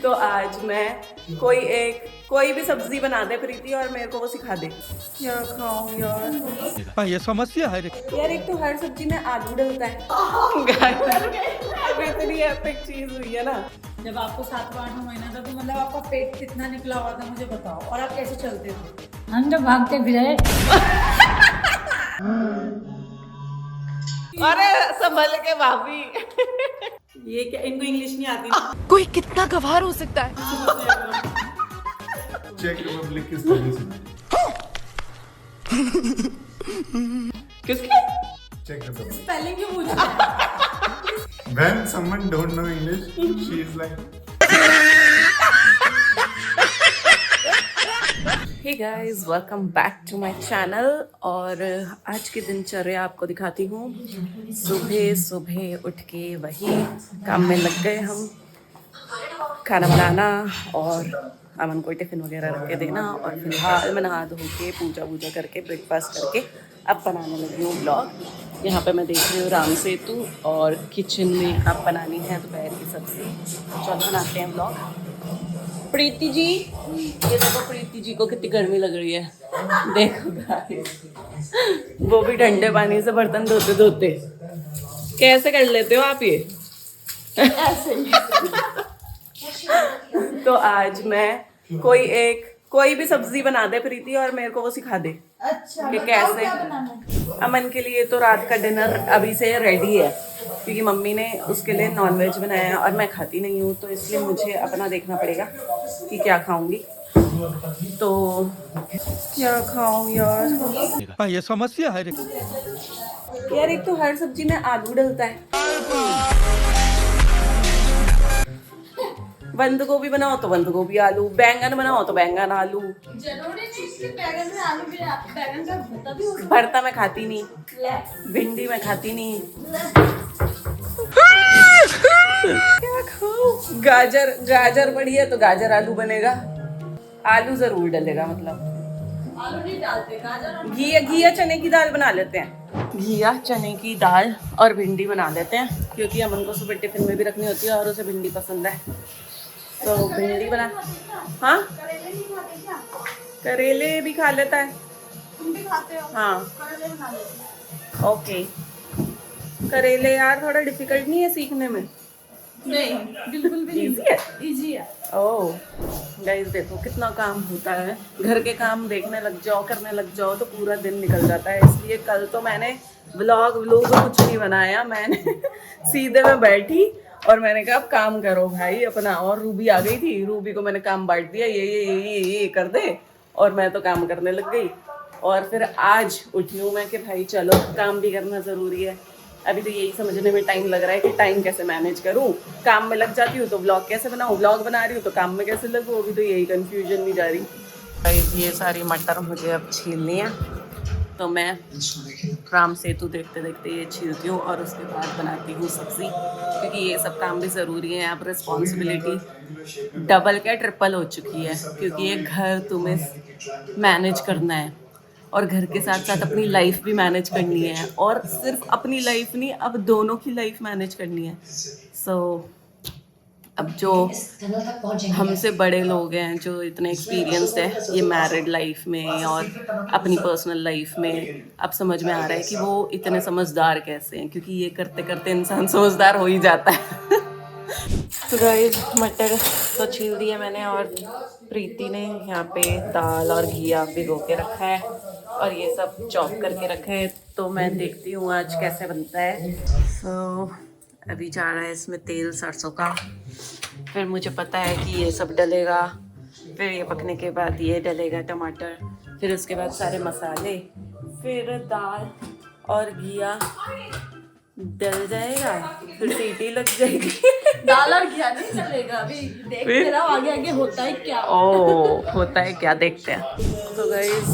तो आज मैं कोई भी सब्जी बना दे प्रीति और मेरे को वो सिखा दे। क्या खाऊं यार? ये समस्या है। यार एक तो हर सब्जी में आलू डलता है। अब इतनी एपिक चीज हुई है ना। जब आपको 7वां-8वां महीना था तो मतलब आपका पेट कितना निकला हुआ था मुझे बताओ, और आप कैसे चलते थे? हम तो भागते फिरे। अरे संभल के भाभी। ये क्या, इनको इंग्लिश नहीं आती ना? कोई कितना गवार हो सकता है। चेक रिपब्लिक किस तरह से? किसकी? Check Republic. स्पेलिंग क्यों पूछ रहे हैं? When someone don't know English, she is like. Hey guys, welcome back to my channel। और आज की दिनचर्या आपको दिखाती हूँ। सुबह सुबह उठ के वही काम में लग गए हम, खाना बनाना और अमन को टिफ़िन वगैरह रख के देना। और फिलहाल मैं नहा धो के पूजा वूजा करके ब्रेकफास्ट करके अब बनाने लगी हूँ ब्लॉग। यहाँ पे मैं देख रही हूँ राम सेतु और किचन में अब बनानी है दोपहर की सब्जी। चलो बनाते हैं ब्लॉग। प्रीति जी, ये देखो प्रीति जी को कितनी गर्मी लग रही है। देखो गाइस, वो भी ठंडे पानी से बर्तन धोते धोते। कैसे कर लेते हो आप ये? ऐसे ही। तो आज मैं कोई भी सब्जी बना दे प्रीति और मेरे को वो सिखा दे। अच्छा, कि कैसे। अमन के लिए तो रात का डिनर अभी से रेडी है, क्योंकि मम्मी ने उसके लिए नॉनवेज बनाया है और मैं खाती नहीं हूँ, तो इसलिए मुझे अपना देखना पड़ेगा कि क्या खाऊंगी। तो क्या खाऊं यार? ये समस्या है। यार एक तो हर सब्जी में आलू डलता है। बंद गोभी बनाओ तो बंद गोभी आलू, बैंगन बनाओ तो बैंगन आलू। जरूरी नहीं कि बैगन में आलू भी, बैगन का भरता भी हो। भरता मैं खाती नहीं, भिंडी मैं खाती नहीं। क्या खाऊं? गाजर पड़ी है तो गाजर आलू बनेगा। आलू जरूर डलेगा, मतलब आलू नहीं डालते, गाजर। घिया चने की दाल बना लेते हैं। घिया चने की दाल और भिंडी बना लेते हैं, क्योंकि अमन को सुबह टिफिन में भी रखनी होती है और उसे भिंडी पसंद है, तो भिंडी बना। हाँ, करेले भी खा लेता है। तुम भी खाते हो? हाँ करेले बना लेते। ओके। करेले यार थोड़ा डिफिकल्ट नहीं है सीखने में? नहीं, बिल्कुल भी इजी है। इजी है। ओह गाइस, देखो कितना काम होता है। घर के काम देखने लग जाओ, करने लग जाओ तो पूरा दिन निकल जाता है। इसलिए कल तो मैंने व्लॉग कुछ नहीं बनाया। मैंने सीधे में बैठी और मैंने कहा अब काम करो भाई अपना। और रूबी आ गई थी, रूबी को मैंने काम बांट दिया, ये कर दे, और मैं तो काम करने लग गई। और फिर आज उठी हूँ मैं कि भाई चलो काम भी करना ज़रूरी है। अभी तो यही समझने में टाइम लग रहा है कि टाइम कैसे मैनेज करूँ। काम में लग जाती हूँ तो व्लॉग कैसे बनाऊँ, व्लॉग बना रही हूँ तो काम में कैसे लगूँ। अभी तो यही कन्फ्यूजन नहीं जा रही। ये सारी मटर मुझे अब छीलनी है, तो मैं राम सेतु देखते देखते ये छीलती हूँ और उसके बाद बनाती हूँ सब्ज़ी, क्योंकि ये सब काम भी ज़रूरी है। अब रिस्पॉन्सिबिलिटी डबल क्या ट्रिपल हो चुकी है, क्योंकि ये घर तुम्हें मैनेज करना है और घर के साथ साथ अपनी लाइफ भी मैनेज करनी है। और सिर्फ अपनी लाइफ नहीं, अब दोनों की लाइफ मैनेज करनी है। सो अब जो हमसे बड़े लोग हैं, जो इतने एक्सपीरियंस्ड हैं ये मैरिड लाइफ में और अपनी पर्सनल लाइफ में, अब समझ में आ रहा है कि वो इतने समझदार कैसे हैं, क्योंकि ये करते करते इंसान समझदार हो ही जाता है। तो गाइस, मटर तो छील दिया मैंने और प्रीति ने यहाँ पे दाल और घिया भिगो के रखा है और ये सब चॉप करके रखा है। तो मैं देखती हूँ आज कैसे बनता है। सो अभी जा रहा है इसमें तेल सरसों का, फिर मुझे पता है कि ये सब डलेगा, फिर ये पकने के बाद ये डलेगा टमाटर, फिर उसके बाद सारे मसाले, फिर दाल और घिया डल जाएगा, फिर सीटी लग जाएगी। दाल और घिया नहीं चलेगा, अभी देख तेरा आगे आगे होता है क्या। ओह होता है क्या, देखते हैं। तो गाइस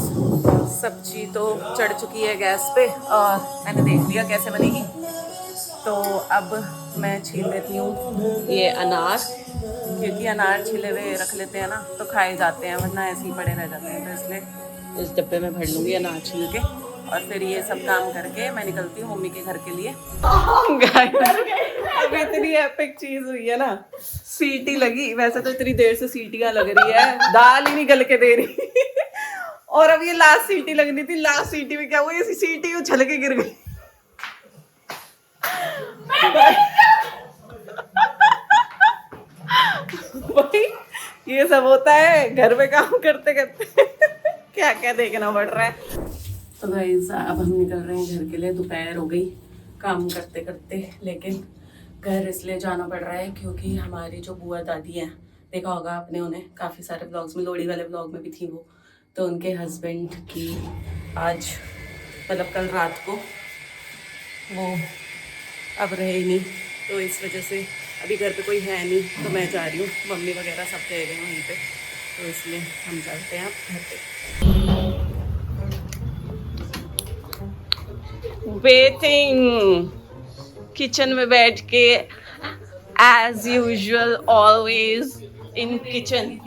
सब्जी तो चढ़ चुकी है गैस पे और मैंने देख लिया कैसे बनेगी। तो अब मैं छील लेती हूँ ये अनार, क्योंकि अनार छिले हुए रख लेते हैं ना तो खाए जाते हैं, वरना ऐसे ही पड़े रह जाते हैं। तो इसलिए इस डब्बे में भर लूँगी अनार छील के और फिर ये सब काम करके मैं निकलती हूँ मम्मी के घर के लिए। अब इतनी एपिक चीज़ हुई है ना। सीटी लगी, वैसे तो इतनी देर से सीटियां लग रही है, दाल ही नहीं गल के दे रही और अब ये लास्ट सीटी लगनी थी, लास्ट सीटी में क्या हुआ, ये सीटी उछल के गिर गई। भाई ये सब होता है घर में काम करते करते क्या क्या देखना पड़ रहा है। तो गाइस अब हम निकल रहे हैं घर के लिए, दोपहर हो गई काम करते करते, लेकिन घर इसलिए जाना पड़ रहा है क्योंकि हमारी जो बुआ दादी हैं, देखा होगा आपने उन्हें काफ़ी सारे ब्लॉग्स में, लोहड़ी वाले ब्लॉग में भी थी वो, तो उनके हस्बैंड की आज मतलब कल रात को वो अब रहे ही नहीं, तो इस वजह से अभी घर पे कोई है नहीं, तो मैं जा रही हूँ, मम्मी वगैरह सब गए गए वहीं पे, तो इसलिए हम चलते हैं अब घर पे। वेटिंग किचन में बैठ के as usual always in kitchen,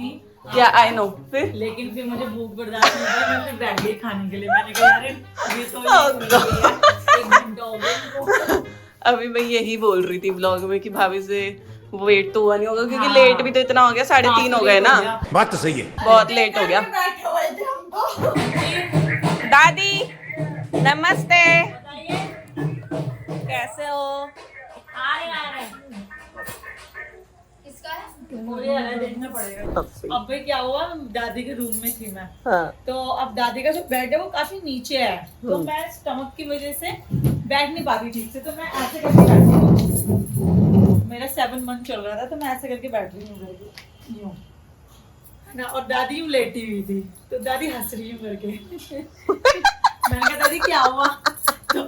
या आई नो, फिर लेकिन फिर मुझे भूख बर्दाश्त नहीं हुई, मैं फिर बैठ गई खाने के लिए। मैंने कहा यार ये तो एक घंटा हो गया। अभी मैं यही बोल रही थी ब्लॉग में कि भाभी से वेट तो हुआ नहीं होगा क्योंकि लेट भी तो इतना हो गया, 3:30 हो गए ना, बात तो सही है, बहुत लेट हो गया। दादी नमस्ते, कैसे हो? देखना पड़ेगा। अब भाई क्या हुआ, दादी के रूम में थी मैं, हाँ। तो अब दादी का जो बेड है वो काफी नीचे है, तो मैं स्टमक की वजह से बैठ नहीं पाती ठीक से, तो मैं ऐसे करके बैठी हूँ। मेरा 7 मंथ चल रहा था, तो मैं ऐसे करके बैठ रही हूँ यूं ना, और दादी यूं लेटी हुई थी, तो दादी हंस रही हूँ करके। मैंने कहा दादी क्या हुआ, तो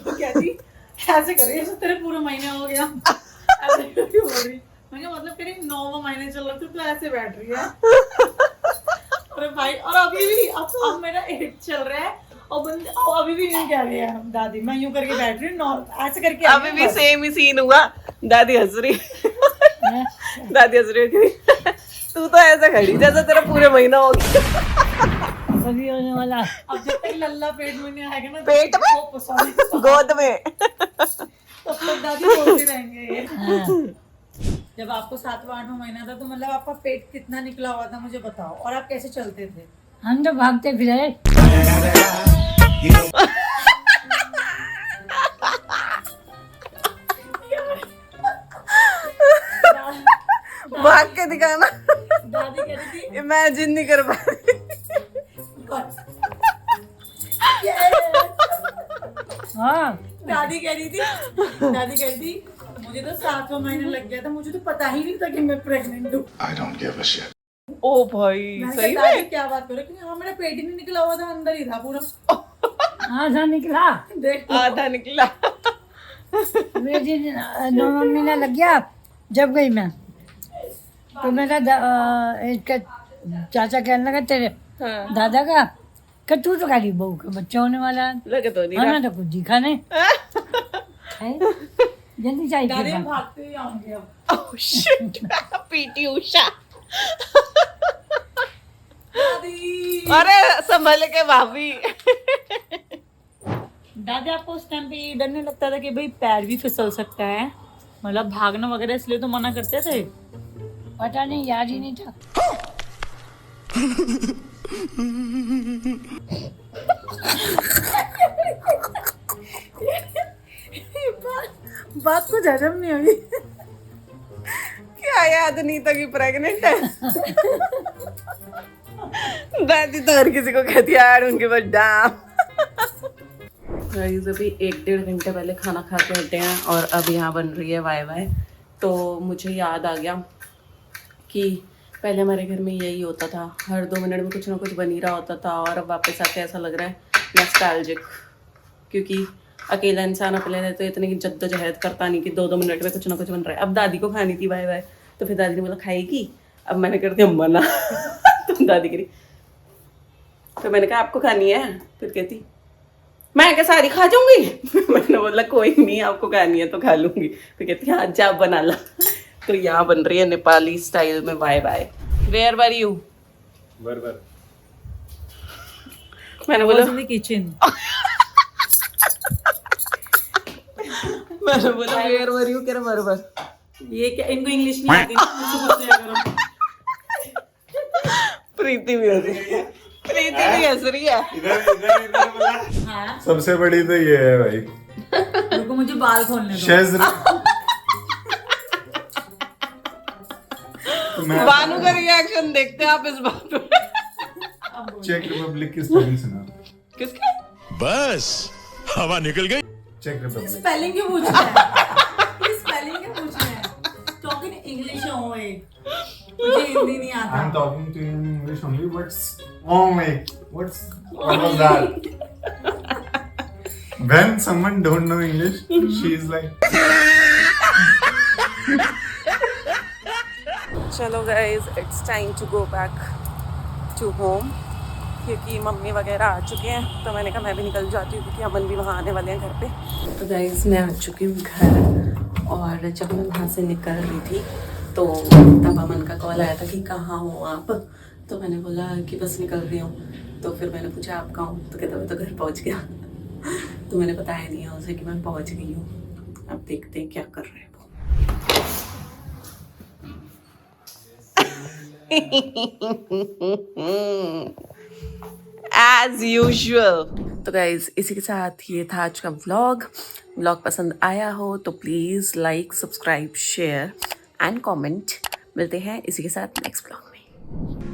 कहती ऐसे कर रही है, तेरे पूरा महीना हो गया ऐसे करके बोल रही। मैंने कहा मतलब तेरे 9वां महीने चल रहा था, तो ऐसे बैठ रही है। अरे भाई, और अभी भी अब मेरा 8 चल रहा है और अभी भी यूं कह रही है दादी, मैं यूं करके बैठ रही हूँ, ऐसे करके अभी भी सेम ही सीन हुआ, दादी हंस रही दादी हंस रही, तू तो ऐसा खड़ी जैसा तेरा पूरे महीना हो गया। अभी होने वाला, अब जब तक लल्ला पेट में नहीं आएगा ना, पेट में गोद में तब तक दादी बोलते रहेंगे ये। जब आपको 7वां 8वां महीना था, तो मतलब आपका पेट कितना निकला हुआ था मुझे बताओ, और आप कैसे चलते थे? हम तो भागते फिरे। भाग के दिखाना, दादी कह रही थी इमेजिन नहीं कर पा रही। हाँ, दादी कह रही थी मुझे तो 7वां महीना लग गया था, मुझे तो पता ही नहीं था कि मैं प्रेग्नेंट हूँ। I don't give a shit. ओ भाई सही दादी में क्या बात कर रहे हो? हाँ, मेरा पेट ही नहीं निकला हुआ था, अंदर ही था पूरा। आधा निकला, देख आधा निकला। मुझे 9वां महीना लग गया जब गई मैं, तो मेरा इसका चाचा कहने लगा तेरे हाँ। दादा का कि तू तो खाली बहू का बच्चा होने वाला है, लगे तो नहीं हमें तो कुछ दिखा नहीं। जल्दी चाहिए दादी भागते ही आऊंगी अब। Oh shit, PT Usha. अरे संभल के भाभी। दादी आपको उस टाइम पे डर नहीं लगता था कि भाई पैर भी फिसल सकता है, मतलब भागना वगैरह, इसलिए तो मना करते थे? पता नहीं, याद ही नहीं था। बात को हजम नहीं हुई। क्या याद नहीं था कि प्रेग्नेंट है? दादी तो हर किसी को कहती है यार उनके पास डाम। गाइस अभी 1-1.5 घंटे पहले खाना खा के हटे हैं और अब यहाँ बन रही है वाई वाई। तो मुझे याद आ गया कि पहले हमारे घर में यही होता था, हर 2 मिनट में कुछ ना कुछ बन ही रहा होता था, और अब वापस आके ऐसा लग रहा है नॉस्टैल्जिक, क्योंकि अकेला इंसान अपने तो इतनी जद्दोजहद करता नहीं कि 2-2 मिनट में कुछ ना कुछ बन रहा है। अब दादी को खानी थी वाई वाई, तो फिर दादी ने बोला खाएगी, अब मैंने कर दिया मना। तो दादी करी, तो मैंने कहा आपको खानी है, फिर कहती मैं क्या सारी खा जाऊंगी। मैंने बोला कोई नहीं, आपको खानी है तो खा लूंगी। फिर कहती हाँ जा बना ला। तो यहाँ बन रही है नेपाली स्टाइल में Wai Wai. Where were you? Were मैंने बोला किचन। मैंने बोला वेयर वर यू, कह रहा वर। ये क्या, इनको इंग्लिश नहीं आती ना, मुझसे पूछ लिया करो। प्रीति भी हंस रही है, प्रीति भी हंस रही है। हाँ सबसे बड़ी तो ये है भाई, रुको मुझे बाल खोलने दो। बानू का रिएक्शन देखते हैं आप इस बात पे। चेक रिपब्लिक की स्पेलिंग सुना। किसके? बस हवा निकल गई। Check Republic. स्पेलिंग क्यों पूछ रहे हैं? ये स्पेलिंग क्यों पूछ रहे हैं? टॉक इन इंग्लिश ओए, मुझे हिंदी नहीं आता। I'm talking to you in English only. What was that? When someone don't know English, she is like. चलो guys, it's time to go back to home, क्योंकि मम्मी वगैरह आ चुके हैं। तो मैंने कहा मैं भी निकल जाती हूँ, क्योंकि अमन भी वहाँ आने वाले हैं घर पे। तो गाइज मैं आ चुकी हूँ घर, और जब मैं वहाँ से निकल रही थी तो तब अमन का कॉल आया था कि कहाँ हो आप। तो मैंने बोला कि बस निकल रही हूँ। तो फिर मैंने पूछा आप कहाँ हो, तो कहता मैं तो घर पहुँच गया। तो मैंने बताया नहीं है उसे कि मैं पहुँच गई हूँ। अब देखते हैं क्या कर रहे हैं वो। As usual. तो गाइज इसी के साथ ये था आज का व्लॉग पसंद आया हो तो please like, subscribe, share and comment. मिलते हैं इसी के साथ नेक्स्ट व्लॉग में।